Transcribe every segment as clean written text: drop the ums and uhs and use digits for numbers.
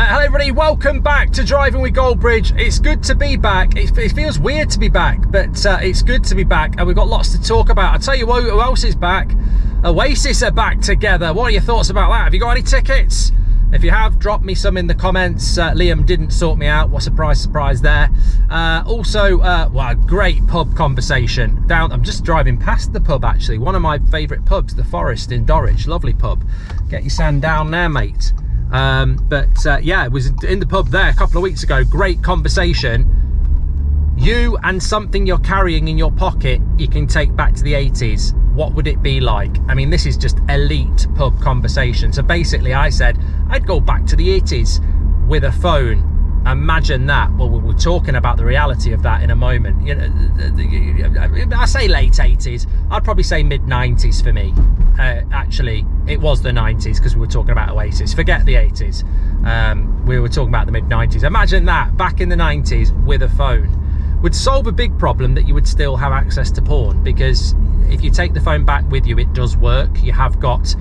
Hello everybody, welcome back to Driving with Goldbridge. It's good to be back. It feels weird to be back, but it's good to be back, and we've got lots to talk about. I'll tell you what, who else is back? Oasis are back together. What are your thoughts about that? Have you got any tickets? If you have, drop me some in the comments. Liam didn't sort me out. What surprise there. Also, well, a great pub conversation. I'm just driving past the pub, actually. One of my favourite pubs, The Forest in Dorwich. Lovely pub. Get your sand down there, mate. Yeah, it was in the pub there a couple of weeks ago. Great conversation. You and something you're carrying in your pocket you can take back to the 80s. What would it be like? I mean, this is just elite pub conversation. So basically I said I'd go back to the 80s with a phone. Imagine that. Well, we're talking about the reality of that in a moment. You know, I say late 80s. I'd probably say mid 90s for me. Actually, it was the 90s because we were talking about Oasis. Forget the 80s. We were talking about the mid 90s. Imagine that back in the 90s with a phone. Would solve a big problem that you would still have access to porn, because if you take the phone back with you, it does work. You have got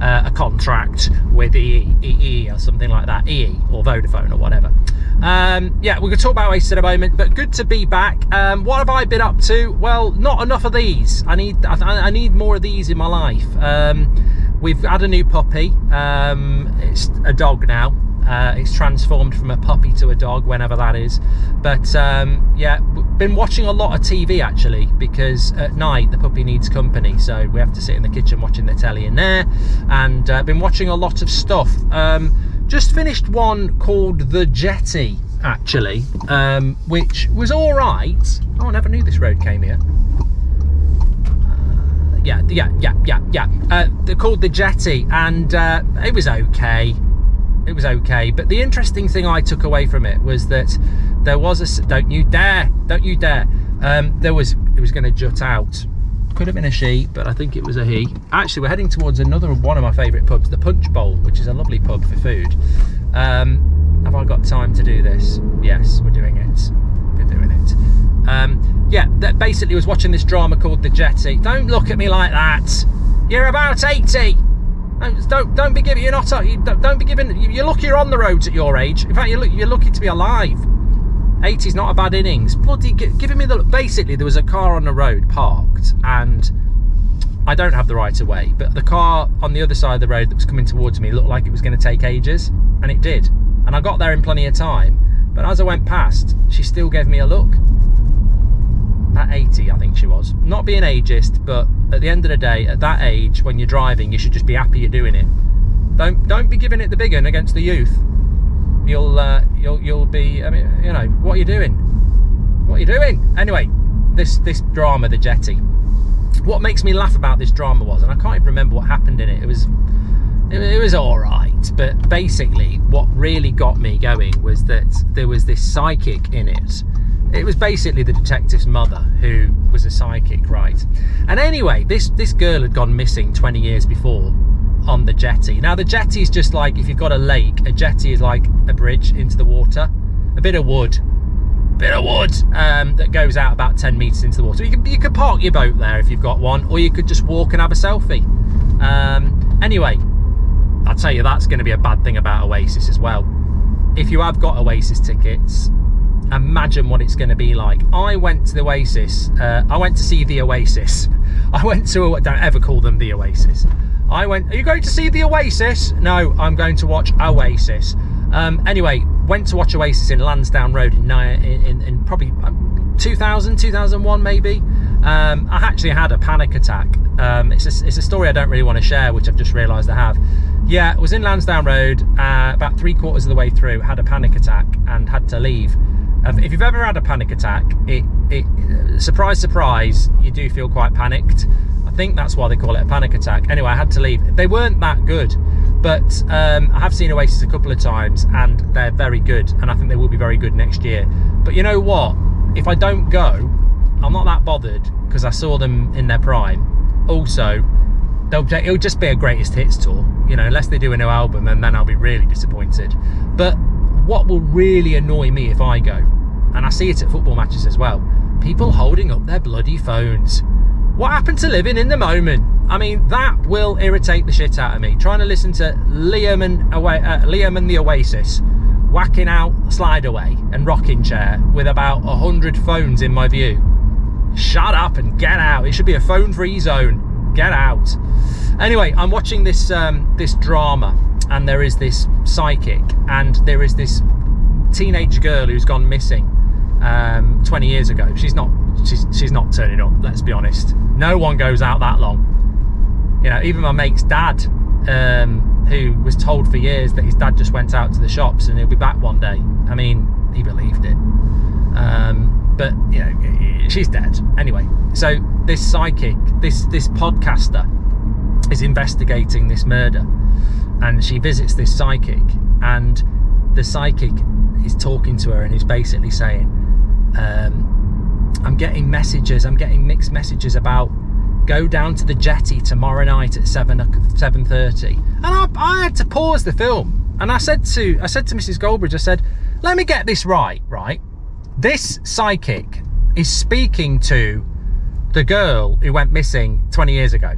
a contract with EE or something like that, EE or Vodafone or whatever. Yeah, we're going to talk about Oasis in a moment, but good to be back. What have I been up to? Well, not enough of these. I need more of these in my life. We've had a new puppy. It's a dog now. It's transformed from a puppy to a dog, whenever that is. But yeah, been watching a lot of TV actually, because at night the puppy needs company, so we have to sit in the kitchen watching the telly in there. And been watching a lot of stuff. Just finished one called The Jetty actually, which was all right. Oh, I never knew this road came here. Yeah. They're called The Jetty, and it was okay. It was okay, but the interesting thing I took away from it was that there was a don't you dare, it was going to jut out. Could have been a she, but I think it was a he. Actually, we're heading towards another one of my favourite pubs, the Punch Bowl, which is a lovely pub for food. Have I got time to do this? Yes, we're doing it. Yeah, that basically was watching this drama called The Jetty. Don't look at me like that. You're about 80. Don't be giving. You're not. Don't be giving. You're lucky you're on the roads at your age. In fact, you're lucky to be alive. 80's not a bad innings. Bloody giving me the. Basically, there was a car on the road parked, and I don't have the right of way, but the car on the other side of the road that was coming towards me looked like it was going to take ages, and it did. And I got there in plenty of time. But as I went past, she still gave me a look. At 80, I think she was. Not being ageist, but at the end of the day, at that age, when you're driving, you should just be happy you're doing it. Don't be giving it the big un against the youth. You'll be. I mean, you know, what are you doing? What are you doing? Anyway, this drama, The Jetty. What makes me laugh about this drama was, and I can't even remember what happened in it. It was all right, but basically, what really got me going was that there was this psychic in it. It was basically the detective's mother, who was a psychic, right? And anyway, this girl had gone missing 20 years before on the jetty. Now, the jetty is just like, if you've got a lake, a jetty is like a bridge into the water. A bit of wood that goes out about 10 metres into the water. You could park your boat there if you've got one, or you could just walk and have a selfie. Anyway, I'll tell you, that's going to be a bad thing about Oasis as well. If you have got Oasis tickets, imagine what it's going to be like. I went to the Oasis. I went to see the Oasis. I went to. Don't ever call them the Oasis. Are you going to see the Oasis? No, I'm going to watch Oasis. Anyway, went to watch Oasis in Lansdowne Road in probably 2000, 2001 maybe. I actually had a panic attack. It's a story I don't really want to share, which I've just realised I have. Yeah, it was in Lansdowne Road. About 3/4 of the way through, had a panic attack and had to leave. If you've ever had a panic attack, surprise, surprise, you do feel quite panicked. I think that's why they call it a panic attack. Anyway, I had to leave. They weren't that good, but I have seen Oasis a couple of times, and they're very good, and I think they will be very good next year. But you know what? If I don't go, I'm not that bothered, because I saw them in their prime. Also, it'll just be a greatest hits tour, you know, unless they do a new album, and then I'll be really disappointed. But what will really annoy me if I go, and I see it at football matches as well, people holding up their bloody phones. What happened to living in the moment? I mean, that will irritate the shit out of me. Trying to listen to Liam and the Oasis whacking out Slide Away and Rocking Chair with about 100 phones in my view. Shut up and get out. It should be a phone-free zone. Get out. Anyway, I'm watching this this drama, and there is this psychic, and there is this teenage girl who's gone missing 20 years ago. She's not turning up, let's be honest. No one goes out that long. You know, even my mate's dad, who was told for years that his dad just went out to the shops and he'll be back one day. I mean, he believed it. But, you know, she's dead. Anyway, so this psychic, this podcaster is investigating this murder. And she visits this psychic. And the psychic is talking to her and is basically saying, I'm getting mixed messages about go down to the jetty tomorrow night at 7:30. And I had to pause the film, and I said to Mrs. Goldbridge, I said, let me get this right. This psychic is speaking to the girl who went missing 20 years ago.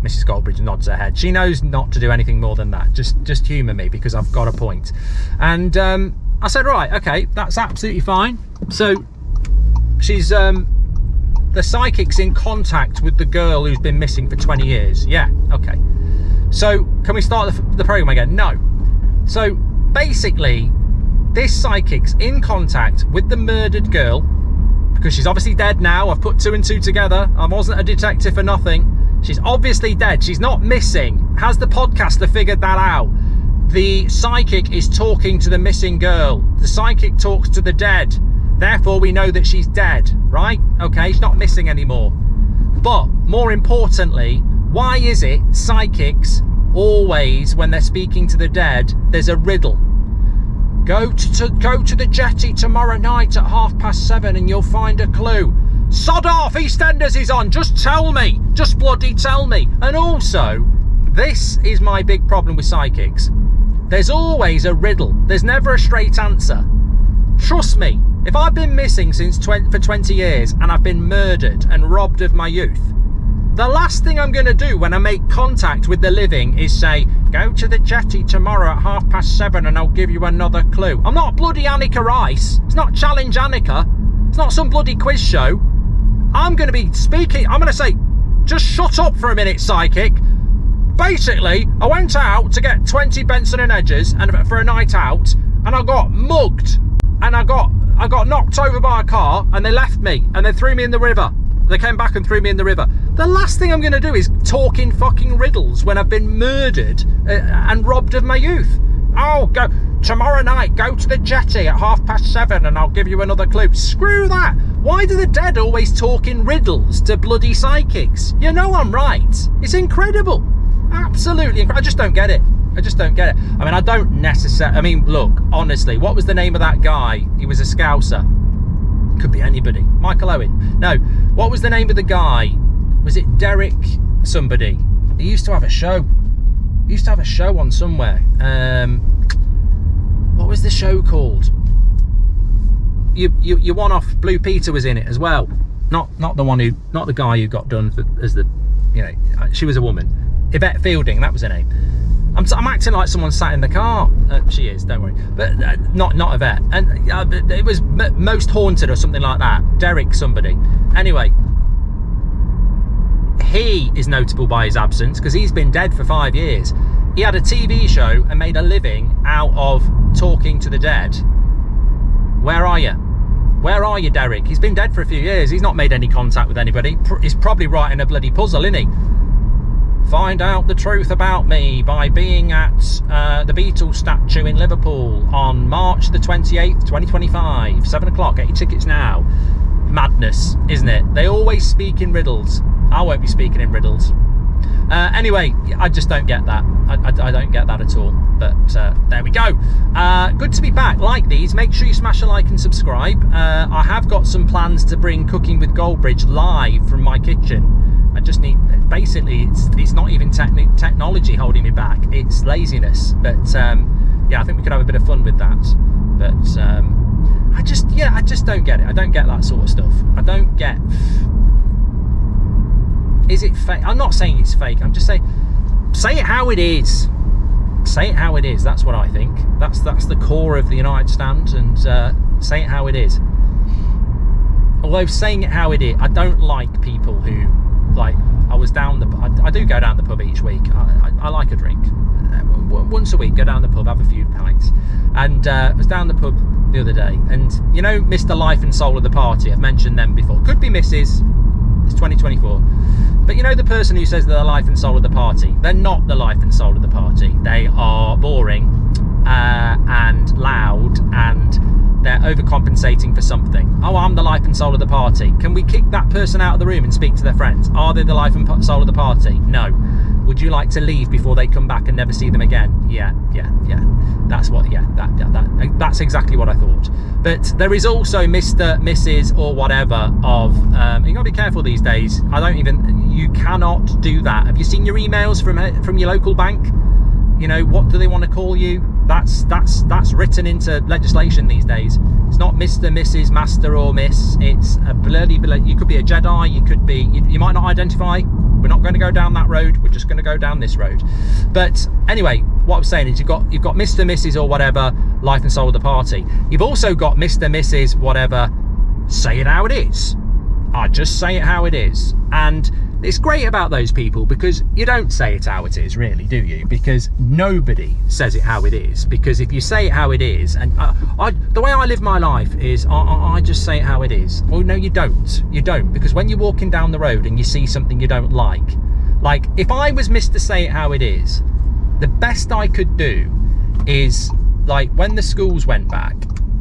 Mrs. Goldbridge nods her head. She knows not to do anything more than that. Just humour me because I've got a point. And I said, right, okay, that's absolutely fine. So she's the psychic's in contact with the girl who's been missing for 20 years. Yeah, okay. So can we start the program again? No. So basically, this psychic's in contact with the murdered girl because she's obviously dead now. I've put two and two together. I wasn't a detective for nothing. She's obviously dead. She's not missing. Has the podcaster figured that out? The psychic is talking to the missing girl. The psychic talks to the dead. Therefore, we know that she's dead, right? Okay, she's not missing anymore. But more importantly, why is it psychics always, when they're speaking to the dead, there's a riddle? Go to the jetty tomorrow night at 7:30 and you'll find a clue. Sod off, EastEnders is on. Just tell me. Just bloody tell me. And also, this is my big problem with psychics. There's always a riddle. There's never a straight answer. Trust me, if I've been missing for 20 years and I've been murdered and robbed of my youth, the last thing I'm going to do when I make contact with the living is say, go to the jetty tomorrow at 7:30 and I'll give you another clue. I'm not bloody Annika Rice. It's not Challenge Annika. It's not some bloody quiz show. I'm going to be speaking. I'm going to say, just shut up for a minute, psychic. Basically, I went out to get 20 Benson and Hedges for a night out, and I got mugged, and I got knocked over by a car, and they left me, and they threw me in the river. They came back and threw me in the river. The last thing I'm going to do is talk in fucking riddles when I've been murdered and robbed of my youth. Oh, go tomorrow night, go to the jetty at 7:30 and I'll give you another clue. Screw that. Why do the dead always talk in riddles to bloody psychics? You know I'm right. It's incredible. Absolutely incredible. I just don't get it. I mean, I don't necessarily... I mean, look, honestly, what was the name of that guy? He was a Scouser. Could be anybody. Michael Owen. No, what was the name of the guy? Was it Derek somebody? He used to have a show. He used to have a show on somewhere. What was the show called? You one off Blue Peter was in it as well. Not the guy who got done as the, you know, she was a woman. Yvette Fielding, that was her name. I'm acting like someone sat in the car. She is, don't worry. But not Yvette. And it was Most Haunted or something like that. Derek somebody. Anyway, he is notable by his absence because he's been dead for 5 years. He had a TV show and made a living out of talking to the dead. Where are you? Where are you, Derek? He's been dead for a few years. He's not made any contact with anybody. He's probably writing a bloody puzzle, isn't he? Find out the truth about me by being at the Beatles statue in Liverpool on March the 28th, 2025, 7 o'clock. Get your tickets now. Madness, isn't it? They always speak in riddles. I won't be speaking in riddles. Anyway, I just don't get that. I don't get that at all. But there we go. Good to be back. Like these, make sure you smash a like and subscribe. I have got some plans to bring Cooking with Goldbridge live from my kitchen. I just need, basically, it's not even technology holding me back. It's laziness. But yeah, I think we could have a bit of fun with that. But I just don't get it. I don't get that sort of stuff. I don't get Is it fake? I'm not saying it's fake. I'm just saying, say it how it is. Say it how it is. That's what I think. That's the core of the United Stand, and say it how it is. Although saying it how it is, I don't like people who, like, I do go down the pub each week. I like a drink. Once a week, go down the pub, have a few pints. And I was down the pub the other day, and you know, Mr. Life and Soul of the party, I've mentioned them before. Could be Mrs. It's 2024. But you know, the person who says they're the life and soul of the party, they're not the life and soul of the party. They are boring and loud, and they're overcompensating for something. Oh, I'm the life and soul of the party. Can we kick that person out of the room and speak to their friends? Are they the life and soul of the party? No. Would you like to leave before they come back and never see them again? Yeah. That's exactly what I thought. But there is also Mr., Mrs. or whatever of, you gotta be careful these days. You cannot do that. Have you seen your emails from your local bank? You know, what do they want to call you? That's written into legislation these days. It's not Mr., Mrs., Master or Miss. It's a you could be a Jedi, you could be, you might not identify. We're not going to go down that road. We're just going to go down this road. But anyway, what I'm saying is you've got Mr., Mrs. or whatever, life and soul of the party. You've also got Mr., Mrs. whatever, say it how it is. I just say it how it is. And it's great about those people, because you don't say it how it is, really, do you? Because nobody says it how it is. Because if you say it how it is, and the way I live my life is I just say it how it is. Well, no, you don't. You don't. Because when you're walking down the road and you see something you don't like if I was Mr. Say It How It Is, the best I could do is, like, when the schools went back,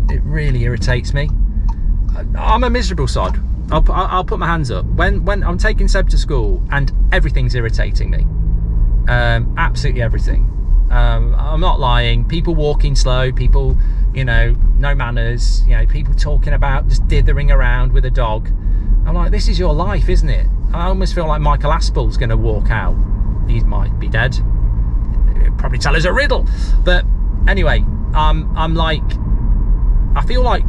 it really irritates me. I'm a miserable sod. I'll put my hands up when I'm taking Seb to school and everything's irritating me. Absolutely everything. I'm not lying. People walking slow, people, you know, no manners, you know, people talking about just dithering around with a dog. I'm like, this is your life, isn't it? I almost feel like Michael Aspel's going to walk out. He might be dead. He'll probably tell us a riddle. But anyway, I'm like, I feel like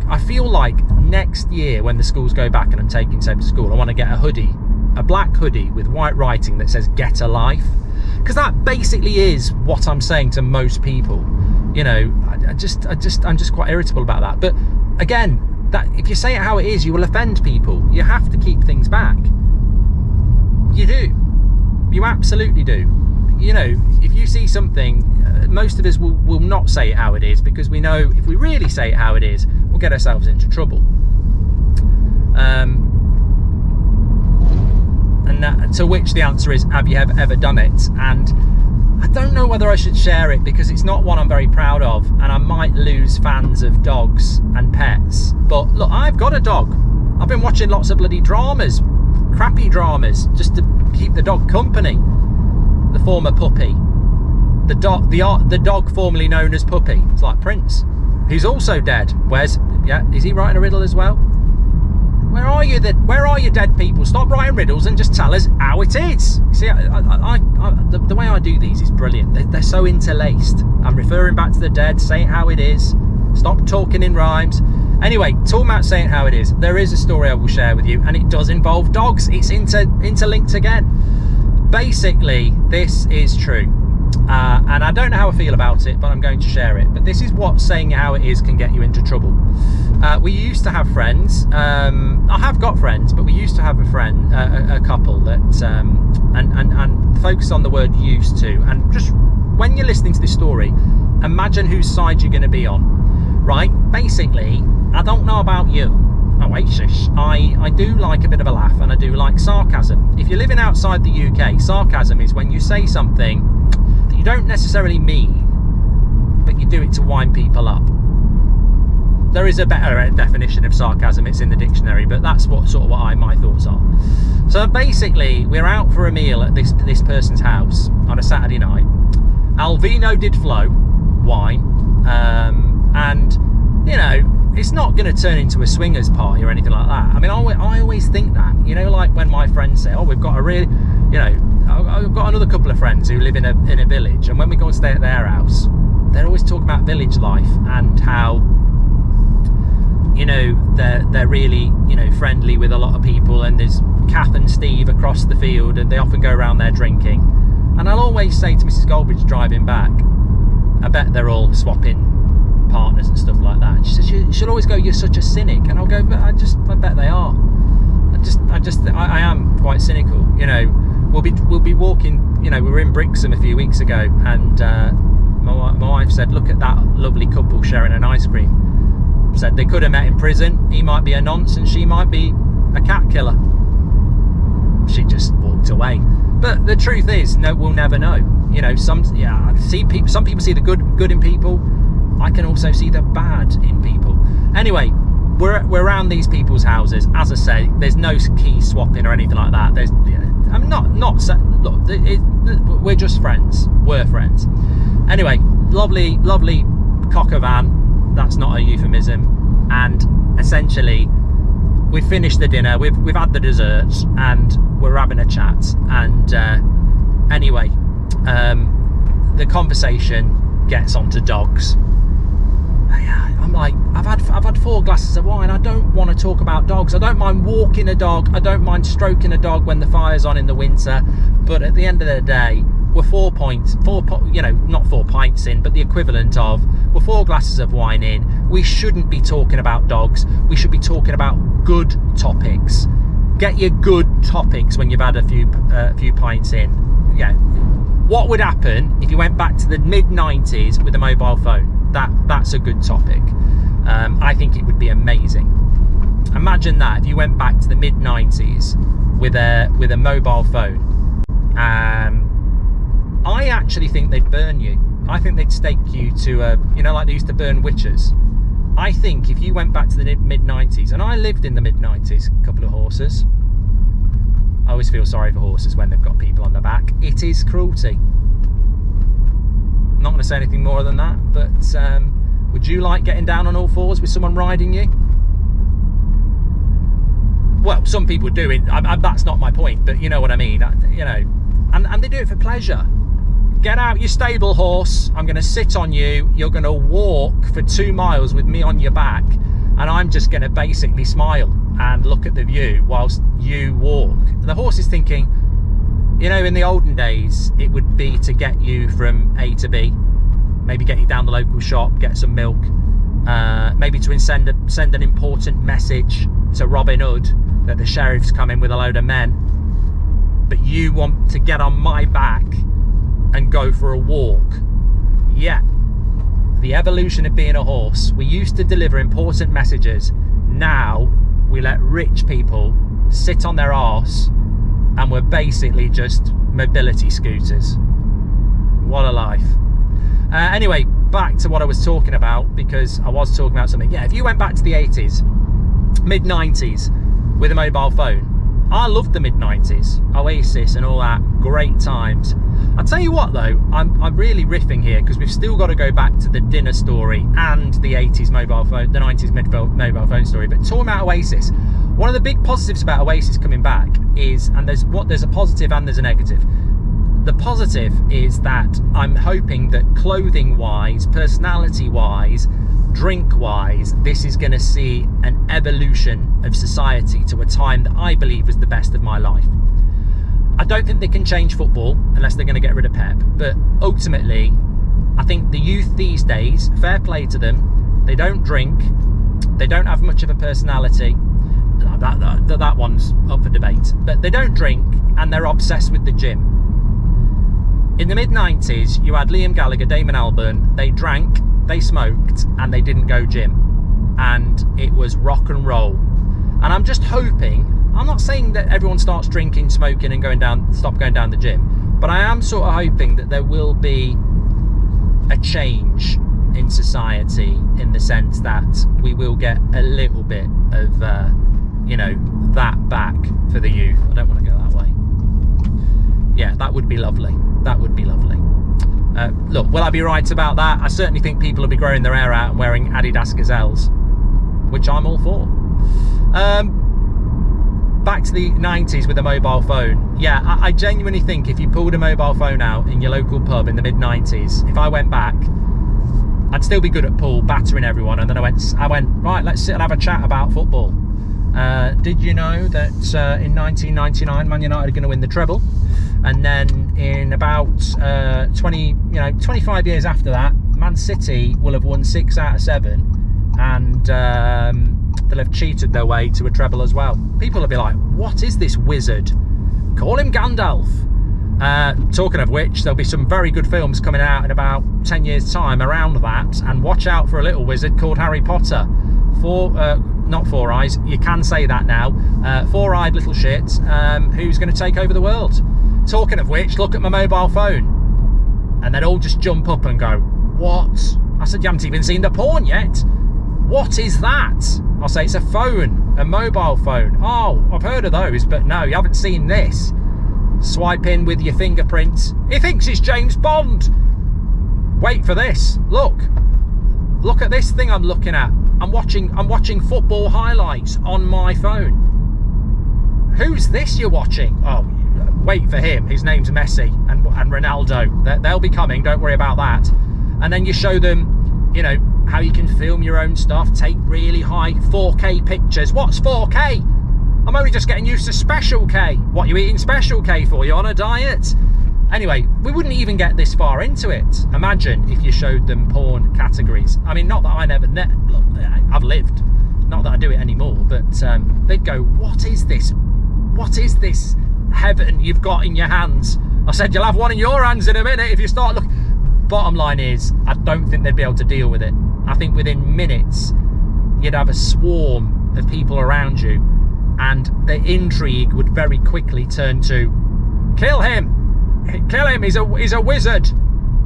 next year when the schools go back and I'm taking Seb to school, I want to get a black hoodie with white writing that says "Get a Life," because that basically is what I'm saying to most people. You know, I'm just quite irritable about that. But again, that if you say it how it is, you will offend people. You have to keep things back. You do. You absolutely do. You know, if you see something, most of us will not say it how it is, because we know if we really say it how it is, we'll get ourselves into trouble. And that, to which the answer is, have you ever done it? And I don't know whether I should share it, because it's not one I'm very proud of, and I might lose fans of dogs and pets. But look, I've got a dog. I've been watching lots of bloody dramas, crappy dramas, just to keep the dog company. The former puppy, the dog formerly known as Puppy. It's like Prince, who's also dead. Is he writing a riddle as well? Where are you dead people? Stop writing riddles and just tell us how it is. See, the way I do these is brilliant. They're so interlaced. I'm referring back to the dead. Say it how it is. Stop talking in rhymes. Anyway, talking about saying it how it is, there is a story I will share with you, and it does involve dogs. It's interlinked again. Basically, this is true, and I don't know how I feel about it, but I'm going to share it. But this is what saying how it is can get you into trouble. We used to have friends. I have got friends, but we used to have a couple that, and focus on the word used to. And just when you're listening to this story, imagine whose side you're going to be on, right? Basically, I don't know about you, Oasis, I do like a bit of a laugh, and I do like sarcasm. If you're living outside the UK, sarcasm is when you say something that you don't necessarily mean, but you do it to wind people up. There is a better definition of sarcasm, it's in the dictionary, but that's what my thoughts are. So basically, we're out for a meal at this person's house on a Saturday night. Alvino did flow, wine, and you know, it's not going to turn into a swingers party or anything like that. I mean, I always think that, you know, like when my friends say, oh, we've got a really, you know, I've got another couple of friends who live in a village, and when we go and stay at their house, they're always talking about village life and how, you know, they're really, you know, friendly with a lot of people, and there's Kath and Steve across the field, and they often go around there drinking. And I'll always say to Mrs. Goldbridge driving back, I bet they're all swapping partners and stuff like that. And she says, she'll always go, you're such a cynic. And I'll go, but I bet they are. I am quite cynical. You know, we'll be walking, you know, we were in Brixham a few weeks ago, and my wife said, look at that lovely couple sharing an ice cream. Said they could have met in prison. He might be a nonce and she might be a cat killer. She just walked away. But the truth is, no, we'll never know. You know, some people see the good in people. I can also see the bad in people. Anyway, we're around these people's houses. As I say, there's no key swapping or anything like that. I'm not look. We're just friends. We're friends. Anyway, lovely cock of van. That's not a euphemism. And essentially, we've finished the dinner. We've had the desserts, and we're having a chat. And anyway, the conversation gets onto dogs. I'm like, I've had 4 glasses of wine. I don't want to talk about dogs. I don't mind walking a dog. I don't mind stroking a dog when the fire's on in the winter. But at the end of the day, we're not 4 pints in, but the equivalent of, we're 4 glasses of wine in. We shouldn't be talking about dogs. We should be talking about good topics. Get your good topics when you've had a few pints in. Yeah. What would happen if you went back to the mid-90s with a mobile phone? That's a good topic. I think it would be amazing. Imagine that if you went back to the mid-90s with a mobile phone. I actually think they'd burn you. I think they'd stake you to like they used to burn witches. I think if you went back to the mid-90s, and I lived in the mid-90s, a couple of horses. I always feel sorry for horses when they've got people on their back. It is cruelty. I'm not going to say anything more than that, but would you like getting down on all fours with someone riding you? Well, some people do it. That's not my point, but you know what I mean. You know, and they do it for pleasure. Get out your stable horse. I'm going to sit on you. You're going to walk for 2 miles with me on your back, and I'm just going to basically smile and look at the view whilst you walk. The horse is thinking, you know, in the olden days, it would be to get you from A to B, maybe get you down the local shop, get some milk, maybe to send an important message to Robin Hood that the sheriff's coming with a load of men. But you want to get on my back and go for a walk. Yeah, the evolution of being a horse. We used to deliver important messages. Now we let rich people sit on their arse, and we're basically just mobility scooters. What a life. Anyway, back to what I was talking about, because I was talking about something. Yeah, if you went back to the 80s, mid-90s with a mobile phone, I loved the mid-90s, Oasis and all that, great times. I'll tell you what though, I'm really riffing here, because we've still got to go back to the dinner story and the 80s mobile phone, the 90s mobile phone story. But talking about Oasis, one of the big positives about Oasis coming back is, and there's a positive and there's a negative. The positive is that I'm hoping that clothing wise, personality wise, drink wise, this is going to see an evolution of society to a time that I believe was the best of my life. I don't think they can change football unless they're going to get rid of Pep, but ultimately I think the youth these days, fair play to them, they don't drink, they don't have much of a personality. That one's up for debate, but they don't drink and they're obsessed with the gym. In the mid-90s, you had Liam Gallagher, Damon Albarn. They drank, they smoked, and they didn't go gym. And it was rock and roll. And I'm just hoping, I'm not saying that everyone starts drinking, smoking, and stop going down the gym, but I am sort of hoping that there will be a change in society, in the sense that we will get a little bit of, that back for the youth. I don't want to go that way. Yeah, that would be lovely. That would be lovely. Look, will I be right about that? I certainly think people will be growing their hair out and wearing Adidas Gazelles, which I'm all for. Back to the 90s with a mobile phone. Yeah, I genuinely think if you pulled a mobile phone out in your local pub in the mid-90s, if I went back, I'd still be good at pool, battering everyone. And then I went, right, let's sit and have a chat about football. Did you know that in 1999 Man United are going to win the treble? And then in about 25 years after that, Man City will have won 6 out of 7, and they'll have cheated their way to a treble as well. People will be like, what is this wizard? Call him Gandalf. Talking of which, there'll be some very good films coming out in about 10 years time around that, and watch out for a little wizard called Harry Potter. Not Four Eyes, you can say that now, four-eyed little shit, who's going to take over the world. Talking of which, look at my mobile phone, and they'd all just jump up and go, what? I said, you haven't even seen the porn yet. What is that? I'll say, it's a phone, a mobile phone. Oh, I've heard of those, but no, you haven't seen this. Swipe in with your fingerprints. He thinks it's James Bond. Wait for this. Look at this thing I'm looking at. I'm watching football highlights on my phone. Who's this you're watching? Oh, wait for him. His name's Messi and Ronaldo. They'll be coming. Don't worry about that. And then you show them, you know, how you can film your own stuff, take really high 4K pictures. What's 4K? I'm only just getting used to Special K. What are you eating Special K for? You on a diet? Anyway, we wouldn't even get this far into it. Imagine if you showed them porn categories. I mean, not that I never look, I've lived. Not that I do it anymore, but they'd go, what is this? What is this heaven you've got in your hands? I said, you'll have one in your hands in a minute if you start looking. Bottom line is, I don't think they'd be able to deal with it. I think within minutes, you'd have a swarm of people around you, and the intrigue would very quickly turn to, kill him, he's a wizard.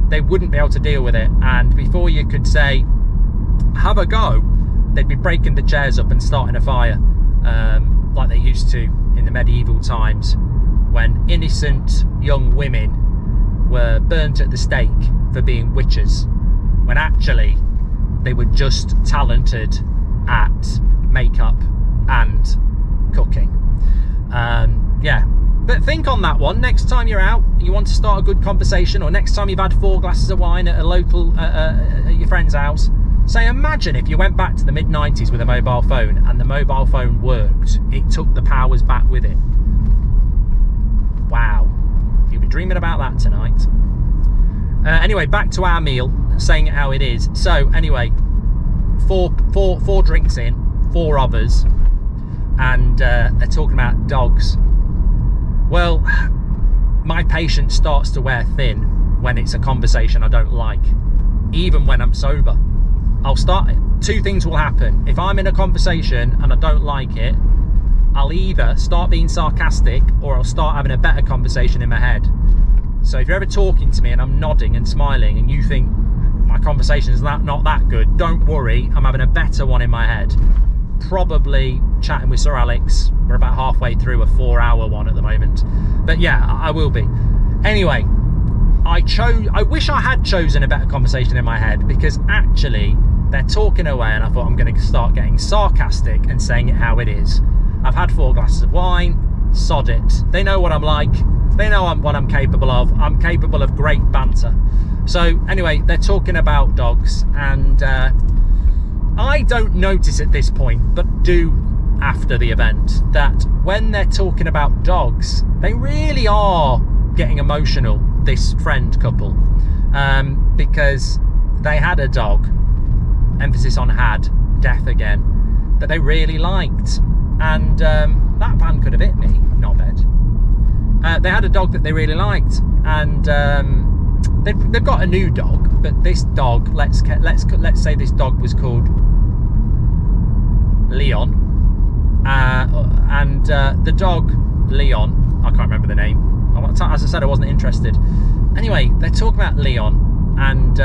They wouldn't be able to deal with it, and before you could say, have a go, they'd be breaking the chairs up and starting a fire, like they used to in the medieval times, when innocent young women were burnt at the stake for being witches, when actually they were just talented at makeup and cooking. Yeah, but think on that one. Next time you're out, you want to start a good conversation, or next time you've had 4 glasses of wine at a local at your friend's house, say, imagine if you went back to the mid-90s with a mobile phone and the mobile phone worked. It took the powers back with it. Wow, you'll be dreaming about that tonight. Anyway, back to our meal, saying it how it is. So anyway, four drinks in, 4 of us, and they're talking about dogs. Well, my patience starts to wear thin when it's a conversation I don't like, even when I'm sober. I'll start, 2 things will happen. If I'm in a conversation and I don't like it, I'll either start being sarcastic or I'll start having a better conversation in my head. So if you're ever talking to me and I'm nodding and smiling and you think my conversation is not that good, don't worry, I'm having a better one in my head. Probably chatting with Sir Alex. We're about halfway through a 4-hour one at the moment. But yeah, I will be. Anyway, I wish I had chosen a better conversation in my head, because actually they're talking away and I thought, I'm going to start getting sarcastic and saying it how it is. I've had 4 glasses of wine, sod it. They know what I'm like. They know what I'm capable of. I'm capable of great banter. So anyway, they're talking about dogs, and I don't notice at this point, but do after the event, that when they're talking about dogs, they really are getting emotional, this friend couple, because they had a dog, emphasis on had, death again, that they really liked, and that van could have hit me, not bad. They had a dog that they really liked, and they've got a new dog, but this dog, let's say this dog was called Leon, and the dog Leon, I can't remember the name. As I said, I wasn't interested. Anyway, they're talking about Leon, and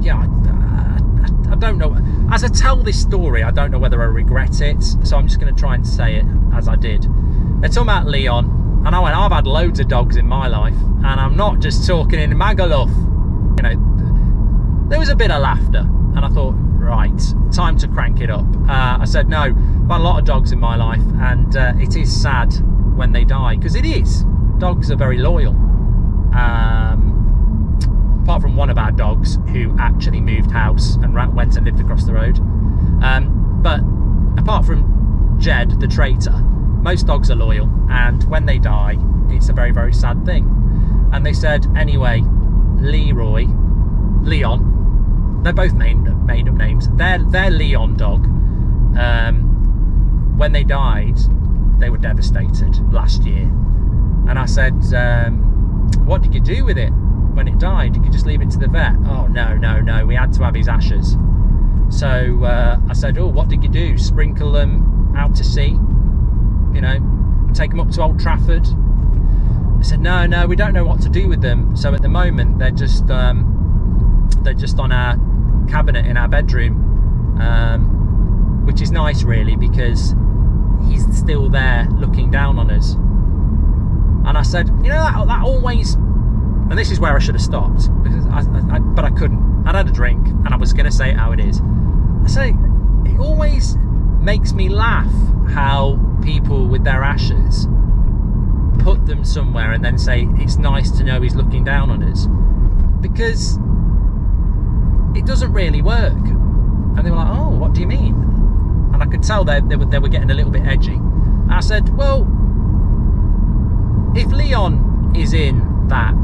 yeah, I don't know. As I tell this story, I don't know whether I regret it, so I'm just going to try and say it as I did. They're talking about Leon, and I went, I've had loads of dogs in my life, and I'm not just talking in Magaluf. You know, there was a bit of laughter, and I thought, right, time to crank it up. I said, no, I've had a lot of dogs in my life, and it is sad when they die, because it is. Dogs are very loyal. apart from one of our dogs who actually moved house and went and lived across the road. But apart from Jed, the traitor, most dogs are loyal, and when they die, it's a very, very sad thing. And they said, anyway, Leon, they're both made up names. Their Leon dog, when they died, they were devastated last year. And I said, what did you do with it when it died? Did you just leave it to the vet? Oh, no, we had to have his ashes. So I said, oh, what did you do? Sprinkle them out to sea? You know, take them up to Old Trafford? I said, no, we don't know what to do with them. So at the moment, they're just on our cabinet in our bedroom, which is nice, really, because he's still there looking down on us. And I said, you know, that always, and this is where I should have stopped, because but I couldn't. I'd had a drink, and I was going to say it how it is. I say, it always makes me laugh how people with their ashes put them somewhere and then say, it's nice to know he's looking down on us, because it doesn't really work. And they were like, oh, what do you mean? And I could tell they were getting a little bit edgy. And I said, well, if Leon is in that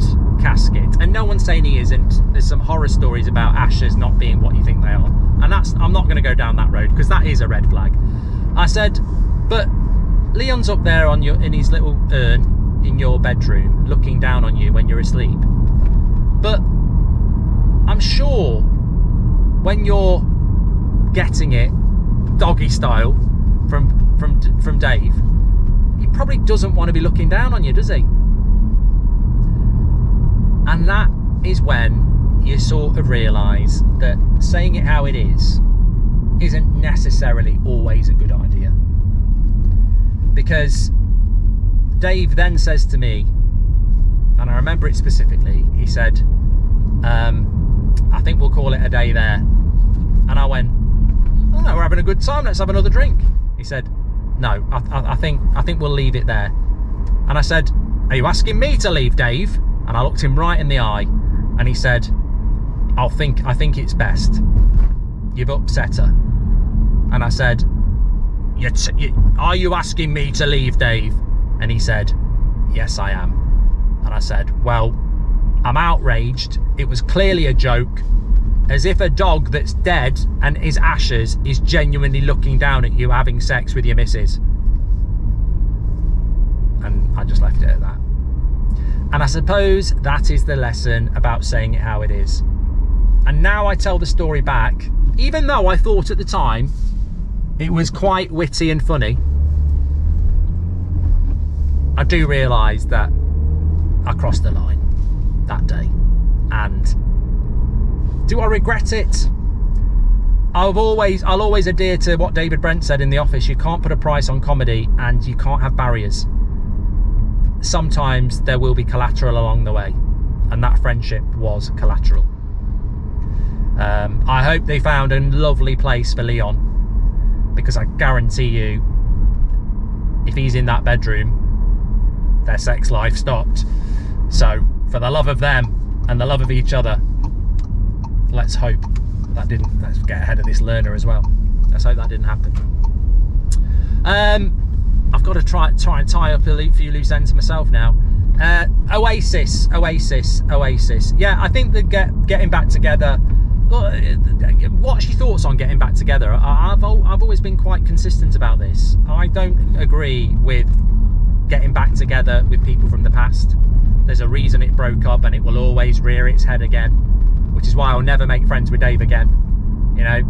casket, and no one's saying he isn't, there's some horror stories about ashes not being what you think they are, and I'm not going to go down that road, because that is a red flag. I said, but Leon's up there in his little urn in your bedroom, looking down on you when you're asleep. But I'm sure when you're getting it doggy style from Dave, he probably doesn't want to be looking down on you, does he? And that is when you sort of realise that saying it how it is isn't necessarily always a good idea. Because Dave then says to me, and I remember it specifically, he said, I think we'll call it a day there. And I went, oh no, we're having a good time, let's have another drink. He said, no, I think we'll leave it there. And I said, are you asking me to leave, Dave? And I looked him right in the eye, and he said, I think it's best. You've upset her. And I said, are you asking me to leave, Dave? And he said, yes, I am. And I said, well, I'm outraged. It was clearly a joke. As if a dog that's dead and is ashes is genuinely looking down at you having sex with your missus. And I just left it at that. And I suppose that is the lesson about saying it how it is. And now I tell the story back, even though I thought at the time it was quite witty and funny, I do realise that I crossed the line that day. And do I regret it? I'll always adhere to what David Brent said in The Office. You can't put a price on comedy, and you can't have barriers. Sometimes there will be collateral along the way, and that friendship was collateral. I hope they found a lovely place for Leon, because I guarantee you, if he's in that bedroom, their sex life stopped. So for the love of them and the love of each other, let's hope that didn't. Let's get ahead of this learner as well. Let's hope that didn't happen. I've got to try and tie up a few loose ends myself now. Oasis. Yeah, I think that getting back together. What's your thoughts on getting back together? I've always been quite consistent about this. I don't agree with getting back together with people from the past. There's a reason it broke up, and it will always rear its head again, which is why I'll never make friends with Dave again. You know,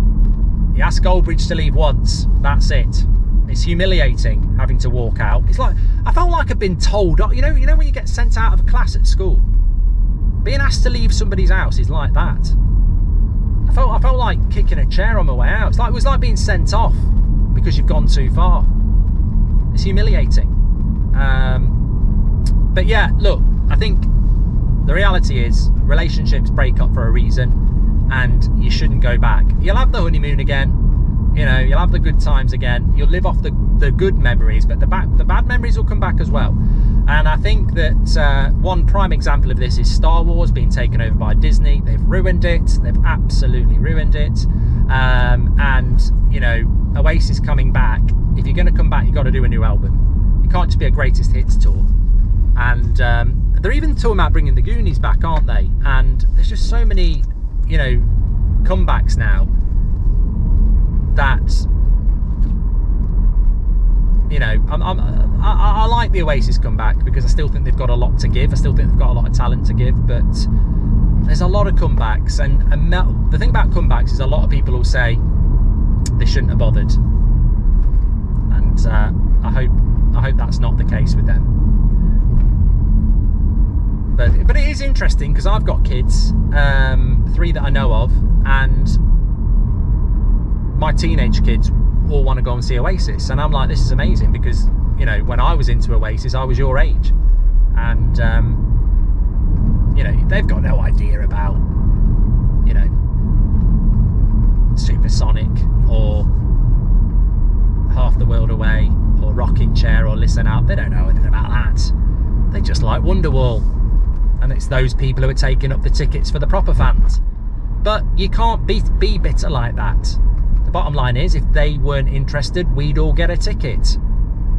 you ask Goldbridge to leave once, that's it. It's humiliating having to walk out. It's like, I felt like I've been told, you know when you get sent out of a class at school? Being asked to leave somebody's house is like that. I felt like kicking a chair on my way out. It was like being sent off because you've gone too far. It's humiliating. But yeah, look, I think the reality is relationships break up for a reason, and you shouldn't go back. You'll have the honeymoon again. You know, you'll have the good times again. You'll live off the good memories, but the bad memories will come back as well. And I think that one prime example of this is Star Wars being taken over by Disney. They've ruined it. They've absolutely ruined it. And, you know, Oasis coming back. If you're going to come back, you've got to do a new album. You can't just be a greatest hits tour. And they're even talking about bringing the Goonies back, aren't they? And there's just so many, you know, comebacks now that, you know, I like the Oasis comeback because I still think they've got a lot to give. I still think they've got a lot of talent to give, but there's a lot of comebacks. And the thing about comebacks is a lot of people will say they shouldn't have bothered. And I hope that's not the case with them. But it is interesting because I've got kids, 3 that I know of, and my teenage kids all want to go and see Oasis, and I'm like, this is amazing because, you know, when I was into Oasis, I was your age, and you know, they've got no idea about, you know, Supersonic or Half the World Away or Rocking Chair or Listen Out. They don't know anything about that. They just like Wonderwall, and it's those people who are taking up the tickets for the proper fans. But you can't be bitter like that. The bottom line is, if they weren't interested, we'd all get a ticket.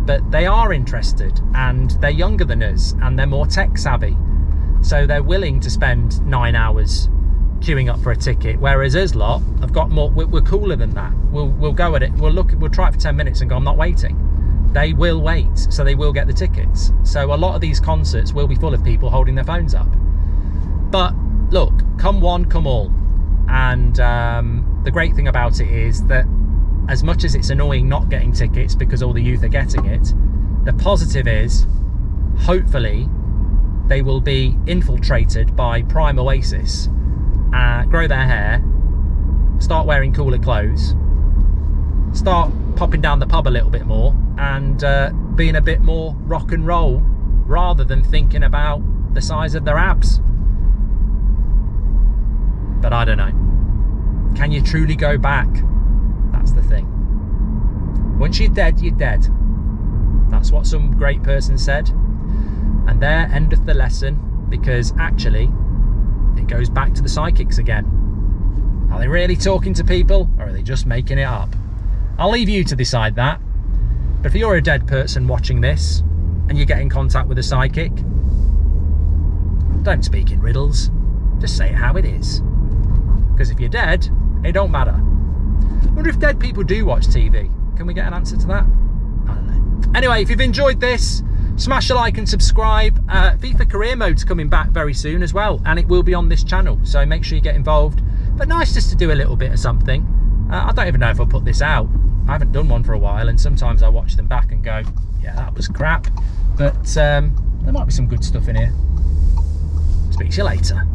But they are interested, and they're younger than us, and they're more tech savvy, so they're willing to spend 9 hours queuing up for a ticket, whereas us lot have got more. We're cooler than that. We'll go at it, we'll try it for 10 minutes and go, I'm not waiting. They will wait, so they will get the tickets. So a lot of these concerts will be full of people holding their phones up. But look, come one, come all. And the great thing about it is that as much as it's annoying not getting tickets because all the youth are getting it, the positive is, hopefully, they will be infiltrated by prime Oasis, grow their hair, start wearing cooler clothes, start popping down the pub a little bit more, and being a bit more rock and roll rather than thinking about the size of their abs. But I don't know. Can you truly go back? That's the thing. Once you're dead, you're dead. That's what some great person said. And there endeth the lesson, because actually it goes back to the psychics again. Are they really talking to people, or are they just making it up? I'll leave you to decide that. But if you're a dead person watching this and you get in contact with a psychic, don't speak in riddles. Just say it how it is. Because if you're dead, it don't matter. I wonder if dead people do watch TV. Can we get an answer to that? I don't know. Anyway, if you've enjoyed this, smash a like and subscribe. FIFA Career Mode's coming back very soon as well, and it will be on this channel, so make sure you get involved. But nice just to do a little bit of something. I don't even know if I'll put this out. I haven't done one for a while, and sometimes I watch them back and go, yeah, that was crap. But there might be some good stuff in here. Speak to you later.